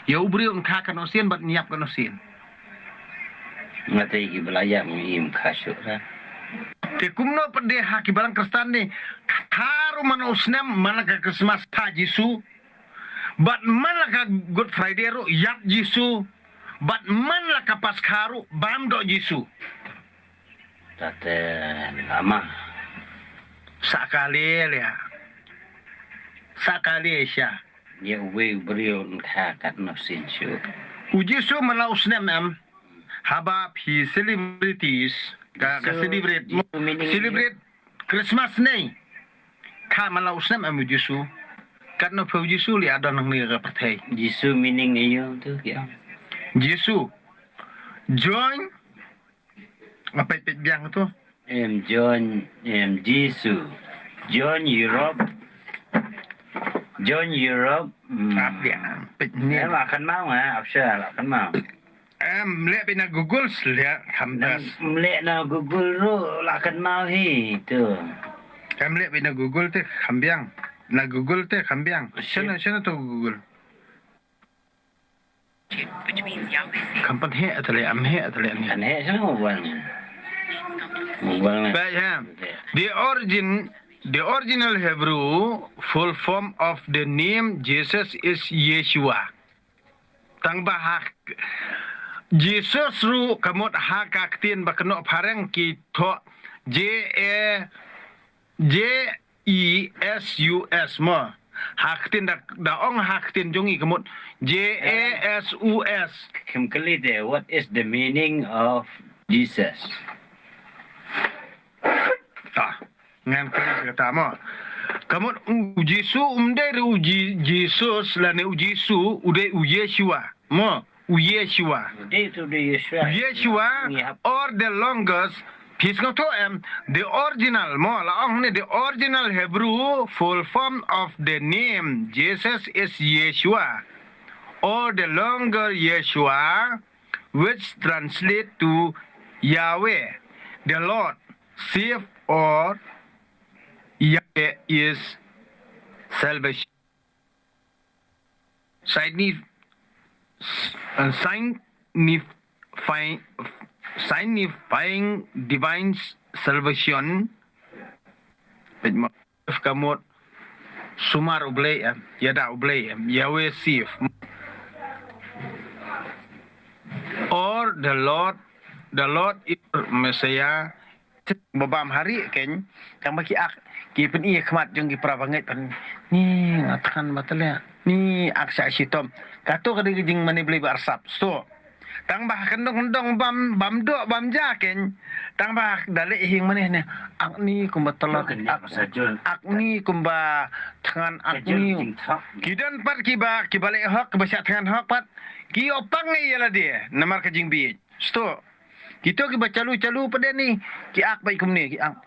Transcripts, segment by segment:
Ya ubri ka kanosin bat niap kanosin. Ngatay ibalaya im kasyura. Te kumno pede haki balang kristan ni taru mana usnem mana ka Christmas ta Jisu. Bat mana ka Good Friday ro yap Jisu. Bat mana ka Paskaru bam do Jisu. Tate lama. Sakali ya. Sakali siya. Ya uwe beriun kakat nosin syur. Ujisu mana usnem am. Haba pi celebrities ka celebrate Christmas ni. Ka mana usnem am ujisu. Kat no pe ujisu li ada nang ni ka pertai. Jisu meaning niyo tu kya. Jisu. Join apa itu biang tu? John Jisu. John Europe. Apa dia? Ni. Em akan mau Afsyal akan mau. Lihat bina Google lihat kamdas. Melihat na Google ro akan mau tu. Lihat bina Google teh kambiang. Na Google teh kambiang. Sana tu Google. Kampan he atau am he atau ni. Kan he sana mubang. Mubang. Baik ya. The original Hebrew full form of the name Jesus is Yeshua. Tang bahak Jesus ru kamot hakaktin bakno parang ki tho JESUS mo. Haktin da ong haktin jongi kamot JESUS. Complete. What is the meaning of Jesus? Ngan kata mo. Kamot Jisu umdai uji Jesus lane ujisu udai Yeshua. Mo Yeshua. Itu the Yeshua. Yeshua or the longest the original mo laong ni the original Hebrew full form of the name Jesus is Yeshua or the longer Yeshua which translate to Yahweh the Lord save or Yahweh is salvation. Signifying divine salvation. Kamot sumar ublay yada ublay Yahweh save or the Lord is Messiah. Babam hari ken yang bagi ki pen iya khmat jong ki prabangai pen ni ngatakan batale ni aksa sitom kato kadi jing mani beli barsap so tang bah kendong bam do bam jaken tang bah dale hing mani ne ak ni kumbatala ak ni kumba tangan ak ni kidan pat ki balik hak bahasa tangan hak pat ki opang ni yala dia namar ka jing bi sto kita ki bacalu pada ni ki ak baik kum ni ki ak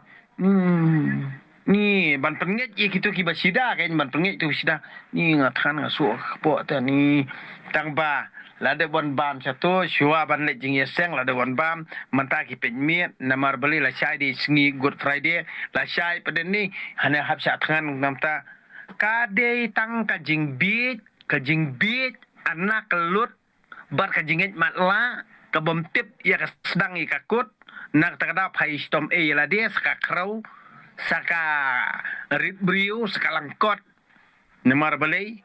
ni ban pengit ye kita ki basida kan ban pengit tu sida ni ngatan ngasu po ta ni tang ba lada bon bam satu shua ban le jing yeseng lada bon bam manta ki penmiet namar beli la syai di sni Good Friday la syai pada ni hanya habsa tangan namta kade tang ka jing bit anak kelut bar ka jingit matla kabom tip ya sedang ikakut nak takada pai stom la dia saka krau saka ritbriu saka langkot nemar balai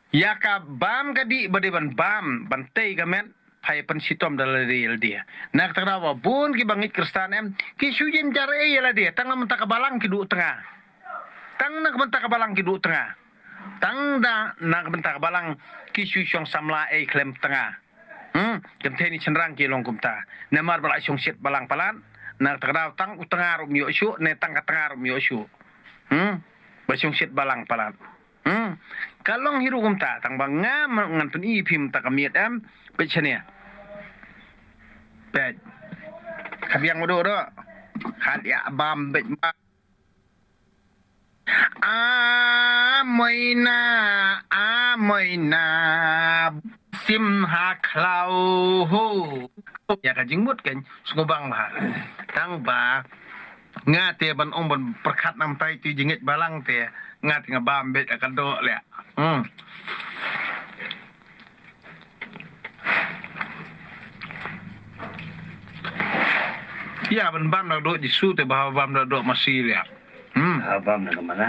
ya ka bam kadi badeban bam bantai kamen pai pen sitom dalari dia nak takada wa bun ki bangit kristan em ki sujin jare la dia tang lam tak balang ki du tengah tang nak bentak balang ki du tengah tang da nak bentak balang ki syong samla klem tengah Kenteni cenderang ki long kumta. Nemar balak syong sit balang palan. Nak terkenal tang utengah rum yoshu. Ne tang katengah rum yoshu. Basyong sit balang palan. Kalong hiru kumta. Tang bangga mengantung ipim tak kamiat am. Becanya. Bet. Kabiang mudo do. Hal ya bam bet. Amoina. Simha klau ho ya ka jingmut kan sugobang ba tang ba ngate ban ong ban perkat nam tai ti jingit balang te ngate ngabam bet akan do le Ya ban dak dok jisu te bahwa bam dak dok masih ya. Abam na kemana?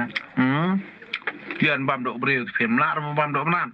Pian bam dok beri film lar bam dok menan.